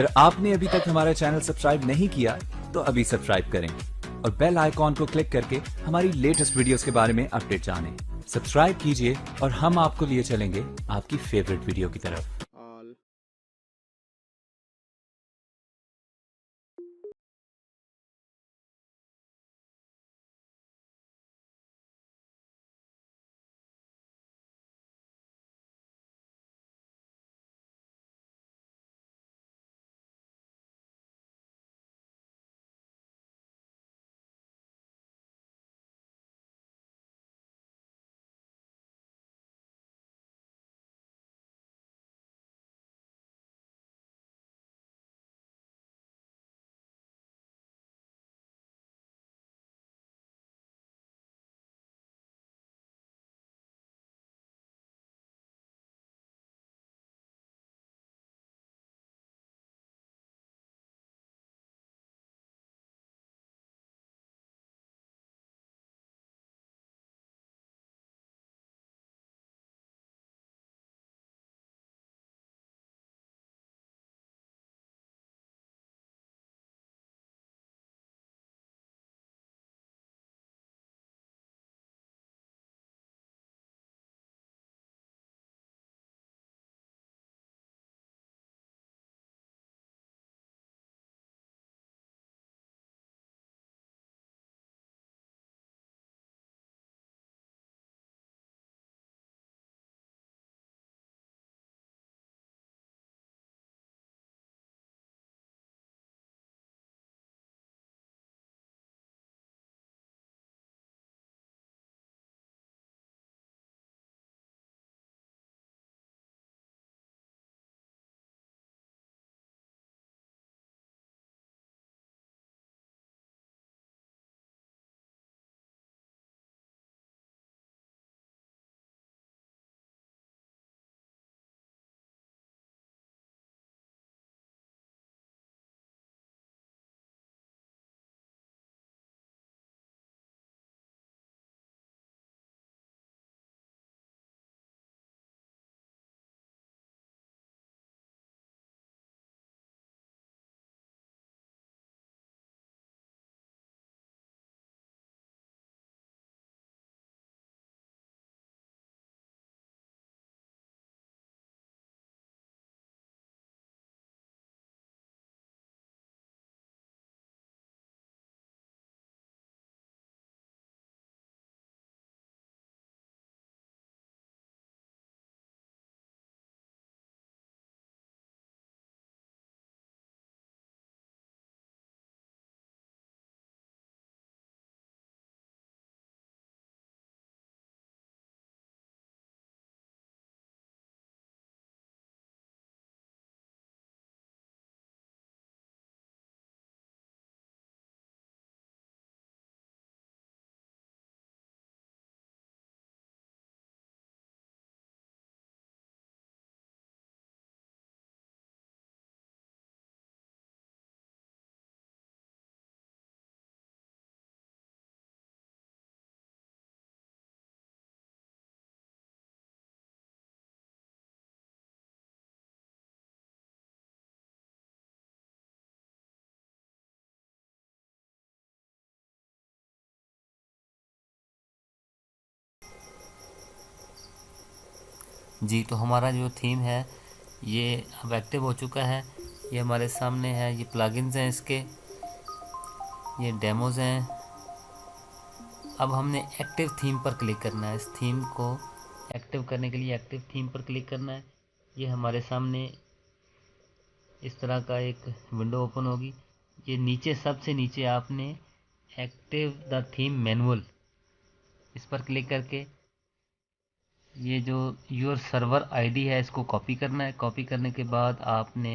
अगर आपने अभी तक हमारा चैनल सब्सक्राइब नहीं किया तो अभी सब्सक्राइब करें और बेल आइकॉन को क्लिक करके हमारी लेटेस्ट वीडियोस के बारे में अपडेट जानें। सब्सक्राइब कीजिए और हम आपको लिए चलेंगे आपकी फेवरेट वीडियो की तरफ। ऑल जी, तो हमारा जो थीम है ये अब एक्टिव हो चुका है। ये हमारे सामने है, ये प्लगइन्स हैं इसके, ये डेमोज़ हैं। अब हमने एक्टिव थीम पर क्लिक करना है। इस थीम को एक्टिव करने के लिए एक्टिव थीम पर क्लिक करना है। ये हमारे सामने इस तरह का एक विंडो ओपन होगी। ये नीचे सबसे नीचे आपने एक्टिव द थीम मैनुअल इस पर क्लिक करके ये जो योर सर्वर आईडी है इसको कॉपी करना है। कॉपी करने के बाद आपने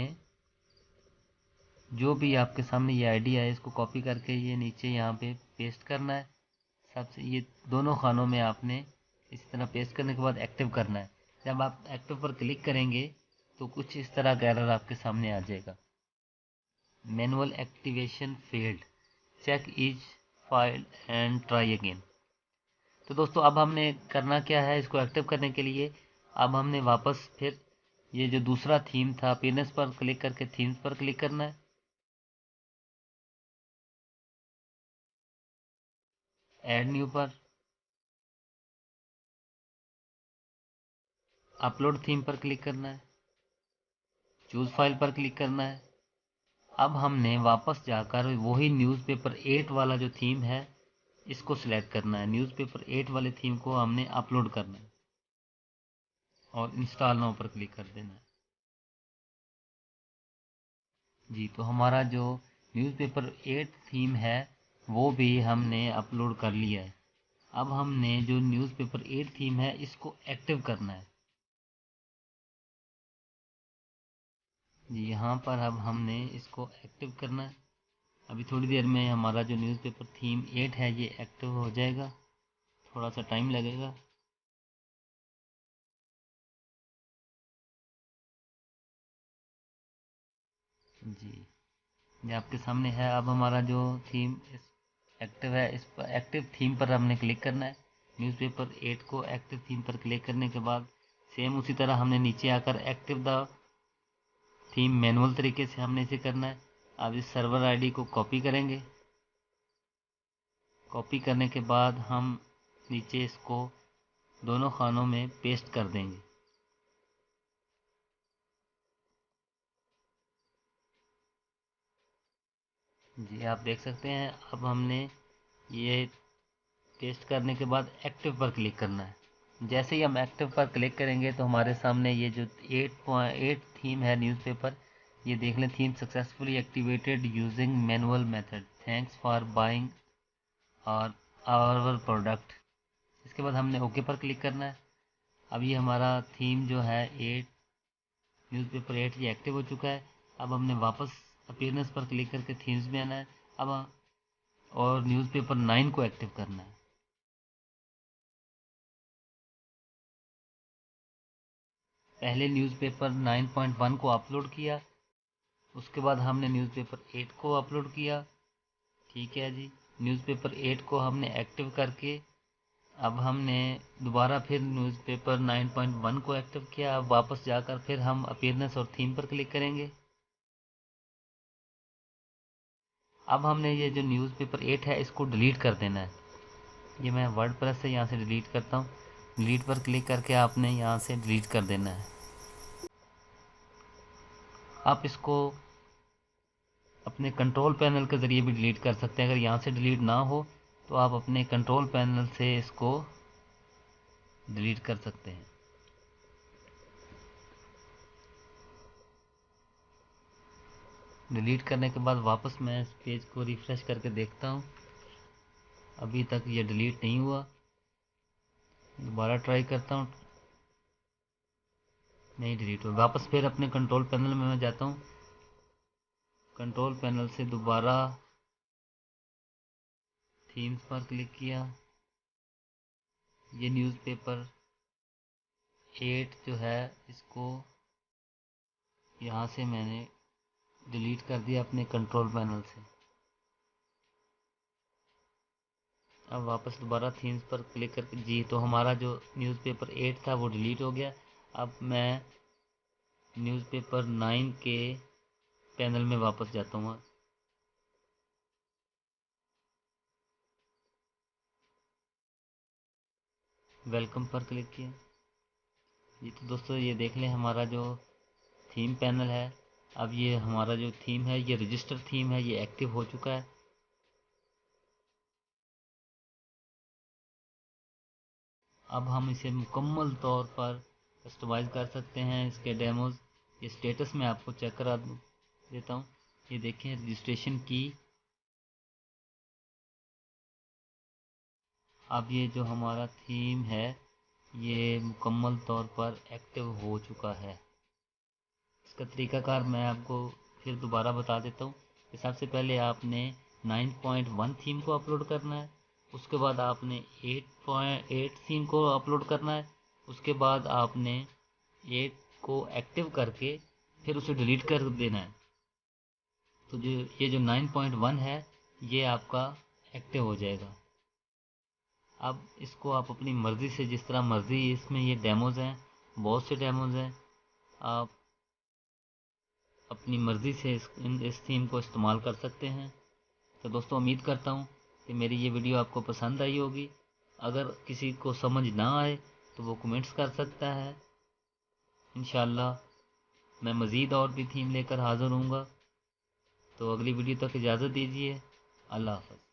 जो भी आपके सामने ये आईडी है इसको कॉपी करके ये नीचे यहाँ पे पेस्ट करना है। सबसे ये दोनों खानों में आपने इस तरह पेस्ट करने के बाद एक्टिव करना है। जब आप एक्टिव पर क्लिक करेंगे तो कुछ इस तरह का एरर आपके सामने आ जाएगा, manual activation failed, check each file and try again. तो दोस्तों अब हमने करना क्या है, इसको एक्टिव करने के लिए अब हमने वापस फिर ये जो दूसरा थीम था, अपीयरेंस पर क्लिक करके थीम्स पर क्लिक करना है। ऐड न्यू पर, अपलोड थीम पर क्लिक करना है, चूज फाइल पर क्लिक करना है। अब हमने वापस जाकर वही न्यूज़पेपर 8 वाला जो थीम है इसको सिलेक्ट करना है। न्यूज़पेपर 8 वाले थीम को हमने अपलोड करना है और इंस्टॉल नाउ पर क्लिक कर देना है। जी, तो हमारा जो न्यूज़पेपर 8 थीम है वो भी हमने अपलोड कर लिया है। अब हमने जो न्यूज़पेपर 8 थीम है इसको एक्टिव करना है। जी, यहाँ पर अब हमने इसको एक्टिव करना है। अभी थोड़ी देर में हमारा जो न्यूज़पेपर थीम 8 है ये एक्टिव हो जाएगा, थोड़ा सा टाइम लगेगा। जी, ये आपके सामने है। अब हमारा जो थीम इस एक्टिव है, इस पर एक्टिव थीम पर हमने क्लिक करना है। न्यूज़पेपर 8 को एक्टिव थीम पर क्लिक करने के बाद सेम उसी तरह हमने नीचे आकर एक्टिव द थीम मैनुअल तरीके से हमने इसे करना है। अब इस सर्वर आईडी को कॉपी करेंगे। कॉपी करने के बाद हम नीचे इसको दोनों खानों में पेस्ट कर देंगे। जी, आप देख सकते हैं अब हमने ये पेस्ट करने के बाद एक्टिव पर क्लिक करना है। जैसे ही हम एक्टिव पर क्लिक करेंगे तो हमारे सामने ये जो 8.8 थीम है न्यूज़पेपर, ये देख लें, theme successfully activated using manual method, thanks for buying और आवर प्रोडक्ट। इसके बाद हमने ओके पर क्लिक करना है। अब ये हमारा थीम जो है 8 न्यूज़पेपर 8 ये एक्टिव हो चुका है। अब हमने वापस अपीयरेंस पर क्लिक करके थीम्स में आना है। अब और न्यूज़पेपर 9 को एक्टिव करना है। पहले न्यूज़पेपर 9.1 को अपलोड किया, उसके बाद हमने न्यूज़पेपर 8 को अपलोड किया। ठीक है जी, न्यूज़पेपर 8 को हमने एक्टिव करके अब हमने दोबारा फिर न्यूज़पेपर 9.1 को एक्टिव किया। अब वापस जाकर फिर हम अपीयरेंस और थीम पर क्लिक करेंगे। अब हमने ये जो न्यूज़पेपर 8 है इसको डिलीट कर देना है। ये मैं वर्डप्रेस से यहाँ से डिलीट करता हूँ। डिलीट पर क्लिक करके आपने यहाँ से डिलीट कर देना है। आप इसको अपने कंट्रोल पैनल के ज़रिए भी डिलीट कर सकते हैं। अगर यहाँ से डिलीट ना हो तो आप अपने कंट्रोल पैनल से इसको डिलीट कर सकते हैं। डिलीट करने के बाद वापस मैं इस पेज को रिफ़्रेश करके देखता हूँ, अभी तक ये डिलीट नहीं हुआ। दोबारा ट्राई करता हूँ, नहीं डिलीट हुआ। वापस फिर अपने कंट्रोल पैनल में मैं जाता हूँ। कंट्रोल पैनल से दोबारा थीम्स पर क्लिक किया। ये न्यूज़पेपर 8 जो है इसको यहाँ से मैंने डिलीट कर दिया अपने कंट्रोल पैनल से। अब वापस दोबारा थीम्स पर क्लिक करके, जी, तो हमारा जो न्यूज़पेपर 8 था वो डिलीट हो गया। अब मैं न्यूज़पेपर 9 के पैनल में वापस जाता हूँ। वेलकम पर क्लिक किया। जी, तो दोस्तों ये देख लें हमारा जो थीम पैनल है, अब ये हमारा जो थीम है ये रजिस्टर थीम है, ये एक्टिव हो चुका है। अब हम इसे मुकम्मल तौर पर कस्टमाइज़ कर सकते हैं। इसके डेमोज, ये स्टेटस में आपको चेक करा देता हूँ। ये देखें, रजिस्ट्रेशन की। अब ये जो हमारा थीम है ये मुकम्मल तौर पर एक्टिव हो चुका है। इसका तरीकाकार मैं आपको फिर दोबारा बता देता हूँ कि सबसे पहले आपने 9.1 थीम को अपलोड करना है, उसके बाद आपने 8.8 थीम को अपलोड करना है, उसके बाद आपने 8 को एक्टिव करके फिर उसे डिलीट कर देना है। तो जो ये जो 9.1 है ये आपका एक्टिव हो जाएगा। अब इसको आप अपनी मर्ज़ी से, जिस तरह मर्ज़ी, इसमें ये डेमोज़ हैं, बहुत से डेमोज़ हैं, आप अपनी मर्ज़ी से इस थीम को इस्तेमाल कर सकते हैं। तो दोस्तों उम्मीद करता हूँ कि मेरी ये वीडियो आपको पसंद आई होगी। अगर किसी को समझ ना आए तो वो कमेंट्स कर सकता है। इंशाल्लाह मैं मज़ीद और भी थीम लेकर हाज़िर होऊंगा। तो अगली वीडियो तक इजाज़त दीजिए। अल्लाह हाफ़िज़।